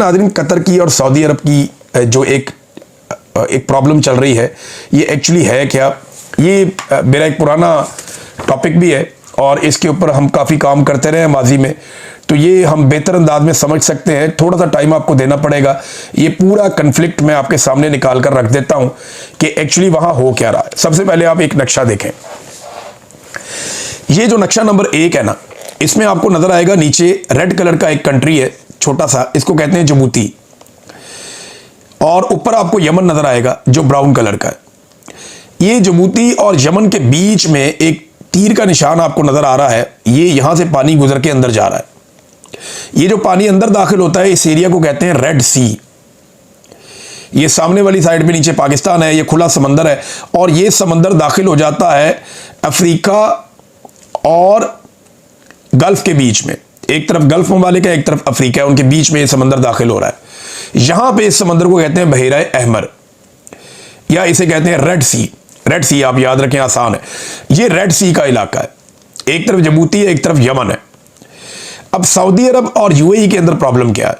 नाज़रीन, कतर की और सऊदी अरब की जो एक प्रॉब्लम चल रही है, ये एक्चुअली है क्या? ये मेरा एक पुराना टॉपिक भी है और इसके ऊपर हम काफ़ी काम करते रहे हैं माजी में, तो ये हम बेहतर अंदाज में समझ सकते हैं। थोड़ा सा टाइम आपको देना पड़ेगा। ये पूरा कन्फ्लिक्ट मैं आपके सामने निकाल कर रख देता हूं कि एक्चुअली वहां हो क्या रहा है। सबसे पहले आप एक नक्शा देखें। ये जो नक्शा नंबर 1 है ना, इसमें आपको नजर आएगा नीचे रेड कलर का एक कंट्री है छोटा सा, इसको कहते हैं जिबूती, और ऊपर आपको यमन नजर आएगा जो ब्राउन कलर का है। ये जिबूती और यमन के बीच में एक तीर का निशान आपको नजर आ रहा है। ये यहां से पानी गुजर के अंदर जा रहा है। ये जो पानी अंदर दाखिल होता है, इस एरिया को कहते हैं रेड सी। ये सामने वाली साइड पे नीचे पाकिस्तान है, ये खुला समंदर है, और ये समंदर दाखिल हो जाता है अफ्रीका और गल्फ के बीच में। एक तरफ गल्फ ममालिक है, एक तरफ अफ्रीका है, उनके बीच में ये समंदर दाखिल हो रहा है। यहां पे इस समंदर को कहते हैं बहीरा अहमर, या इसे कहते हैं रेड सी। रेड सी आप याद रखें, आसान है। ये रेड सी का इलाका है, एक तरफ जिबूती है, एक तरफ यमन है। अब सऊदी अरब और यूएई के अंदर प्रॉब्लम क्या है?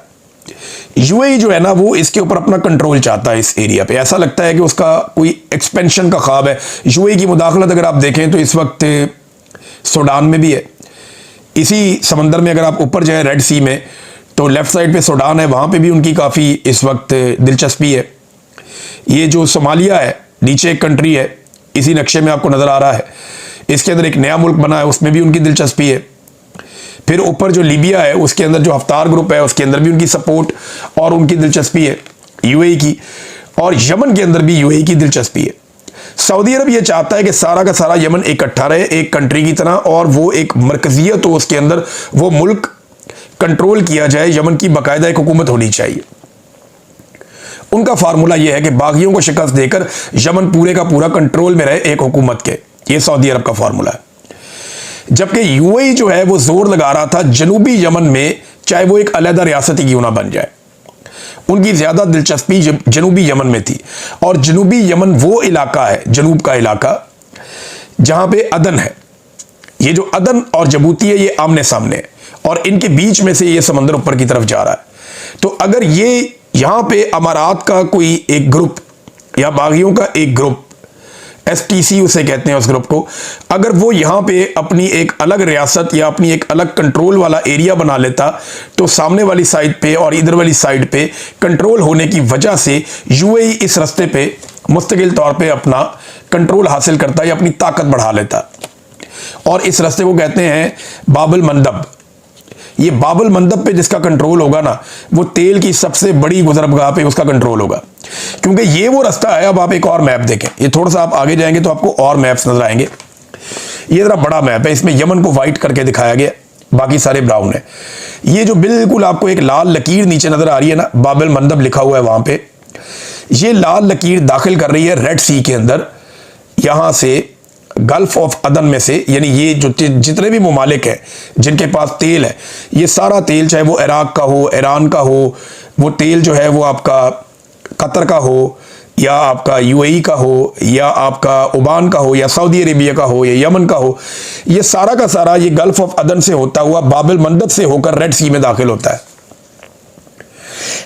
यूएई जो है ना, वो इसके ऊपर अपना कंट्रोल चाहता है इस एरिया पे। ऐसा लगता है कि उसका कोई एक्सपेंशन का ख्वाब है। यूएई की मुदाखलत अगर आप देखें तो इस वक्त सूडान में भी है। इसी समंदर में अगर आप ऊपर जाए रेड सी में, तो लेफ्ट साइड पे सूडान है, वहां पे भी उनकी काफ़ी इस वक्त दिलचस्पी है। ये जो सोमालिया है, नीचे एक कंट्री है, इसी नक्शे में आपको नज़र आ रहा है। इसके अंदर एक नया मुल्क बना है, उसमें भी उनकी दिलचस्पी है। फिर ऊपर जो लीबिया है, उसके अंदर जो हफ्तार ग्रुप है, उसके अंदर भी उनकी सपोर्ट और उनकी दिलचस्पी है यूएई की, और यमन के अंदर भी यूएई की दिलचस्पी है। सऊदी अरब ये चाहता है कि सारा का सारा यमन इकट्ठा रहे एक कंट्री की तरह, और वो एक मरकजियत हो, उसके अंदर वो मुल्क कंट्रोल किया जाए। यमन की बाकायदा एक हुकूमत होनी चाहिए। उनका फार्मूला यह है कि बागियों को शिकस्त देकर यमन पूरे का पूरा कंट्रोल में रहे एक हुकूमत के। ये सऊदी अरब का फार्मूला है। जबकि यूएई जो है वो जोर लगा रहा था जनूबी यमन में, चाहे वो एक अलहदा रियासत ही क्यों ना बन जाए, उनकी ज्यादा दिलचस्पी जनूबी यमन में थी। और जनूबी यमन वो इलाका है, जनूब का इलाका, जहां पे अदन है। ये जो अदन और जिबूती है, ये आमने सामने है, और इनके बीच में से ये समंदर ऊपर की तरफ जा रहा है। तो अगर ये यहां पे अमारात का कोई एक ग्रुप या बागियों का एक ग्रुप, एसटीसी उसे कहते हैं उस ग्रुप को, अगर वो यहां पे अपनी एक अलग रियासत या अपनी एक अलग कंट्रोल वाला एरिया बना लेता, तो सामने वाली साइड पे और इधर वाली साइड पे कंट्रोल होने की वजह से यूएई इस रास्ते पे मुस्तकिल तौर पे अपना कंट्रोल हासिल करता या अपनी ताकत बढ़ा लेता। और इस रास्ते को कहते हैं बाबुल मंदब। ये बाबुल मंदब पे जिसका कंट्रोल होगा ना, वो तेल की सबसे बड़ी गुजरबगाह पे उसका कंट्रोल होगा, क्योंकि ये वो रास्ता है। अब आप एक और मैप देखें, ये थोड़ा सा आप आगे जाएंगे तो आपको और मैप्स नजर आएंगे। ये जरा बड़ा मैप है, इसमें यमन को व्हाइट करके दिखाया गया, बाकी सारे ब्राउन है। ये जो बिल्कुल आपको एक लाल लकीर नीचे नजर आ रही है ना, बाबुल मंदब लिखा हुआ है वहां पे, ये लाल लकीर दाखिल कर रही है रेड सी के अंदर, यहां से गल्फ ऑफ अदन में से। यानी ये जो जितने भी ममालिक हैं जिनके पास तेल है, ये सारा तेल, चाहे वो इराक का हो, ईरान का हो, वो तेल जो है वो आपका कतर का हो, या आपका यूएई का हो, या आपका ओमान का हो, या सऊदी अरेबिया का हो, या यमन का हो, ये सारा का सारा ये गल्फ ऑफ अदन से होता हुआ बाबुल मंदब से होकर रेड सी में दाखिल होता है।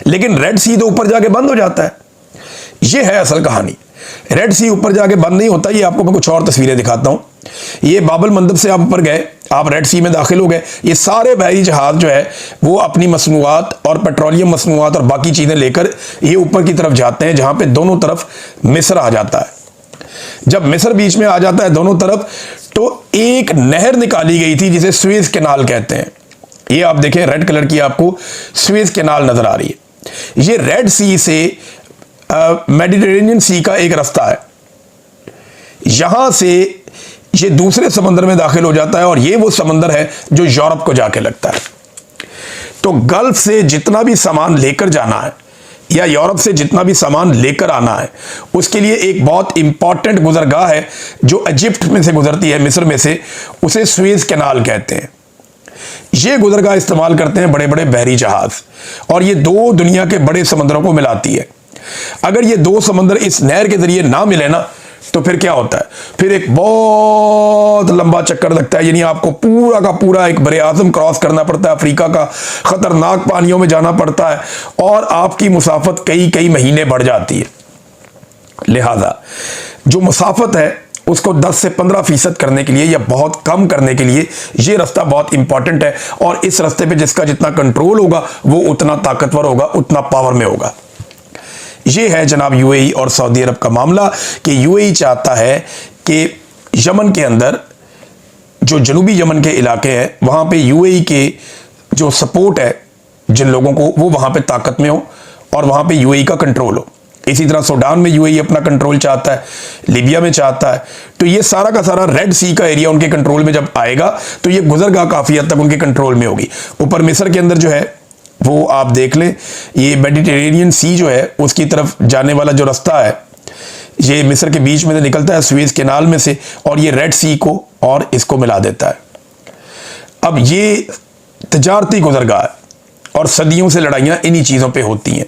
लेकिन रेड सी तो ऊपर जाके बंद हो जाता है। ये है असल कहानी। रेड सी ऊपर जाके बंद नहीं होता। ये आपको मैं कुछ और तस्वीरें दिखाता हूं। ये बाबुल मंदब से आप ऊपर गए, आप रेड सी में दाखिल हो गए। ये सारे बहरी जहाज जो है वो अपनी मसनूआत और पेट्रोलियम मसनूआत और बाकी चीजें लेकर ये ऊपर की तरफ जाते हैं, जहां पे दोनों तरफ मिस्र आ जाता है। जब मिस्र बीच में आ जाता है दोनों तरफ, तो एक नहर निकाली गई थी जिसे सुएज कैनाल कहते हैं। ये आप देखें, रेड कलर की आपको सुएज कैनाल नजर आ रही है। ये रेड सी से मेडिटेरेनियन सी का एक रास्ता है, यहां से ये दूसरे समंदर में दाखिल हो जाता है, और ये वो समंदर है जो यूरोप को जाके लगता है। तो गल्फ से जितना भी सामान लेकर जाना है या यूरोप से जितना भी सामान लेकर आना है, उसके लिए एक बहुत इंपॉर्टेंट गुजरगाह है जो इजिप्ट में से गुजरती है, मिस्र में से, उसे सुएज कैनाल कहते हैं। ये गुजरगाह इस्तेमाल करते हैं बड़े बड़े बहरी जहाज, और ये दो दुनिया के बड़े समंदरों को मिलाती है। अगर ये दो समंदर इस नहर के जरिए ना मिले ना, तो फिर क्या होता है, फिर एक बहुत लंबा चक्कर लगता है, यानी आपको पूरा का पूरा एक बरे आज़म क्रॉस करना पड़ता है, अफ्रीका का खतरनाक पानियों में जाना पड़ता है, और आपकी मुसाफत कई कई महीने बढ़ जाती है। लिहाजा जो मुसाफत है उसको 10 से 15% करने के लिए या बहुत कम करने के लिए ये रास्ता बहुत इंपॉर्टेंट है, और इस रास्ते पे जिसका जितना कंट्रोल होगा वो उतना ताकतवर होगा, उतना पावर में होगा। ये है जनाब यूएई और सऊदी अरब का मामला कि यूएई चाहता है कि यमन के अंदर जो जनूबी यमन के इलाके हैं वहां पे यूएई के जो सपोर्ट है जिन लोगों को, वो वहां पे ताकत में हो और वहां पे यूएई का कंट्रोल हो। इसी तरह सूडान में यूएई अपना कंट्रोल चाहता है, लीबिया में चाहता है। तो ये सारा का सारा रेड सी का एरिया उनके कंट्रोल में जब आएगा तो ये गुजरगाह काफी हद तक उनके कंट्रोल में होगी। ऊपर मिस्र के अंदर जो है वो आप देख लें, ये मेडिटेरेनियन सी जो है उसकी तरफ जाने वाला जो रास्ता है ये मिस्र के बीच में से निकलता है सुएज कैनाल में से, और ये रेड सी को और इसको मिला देता है। अब ये तजारती गुजरगाह है और सदियों से लड़ाइयां इन्हीं चीजों पे होती हैं।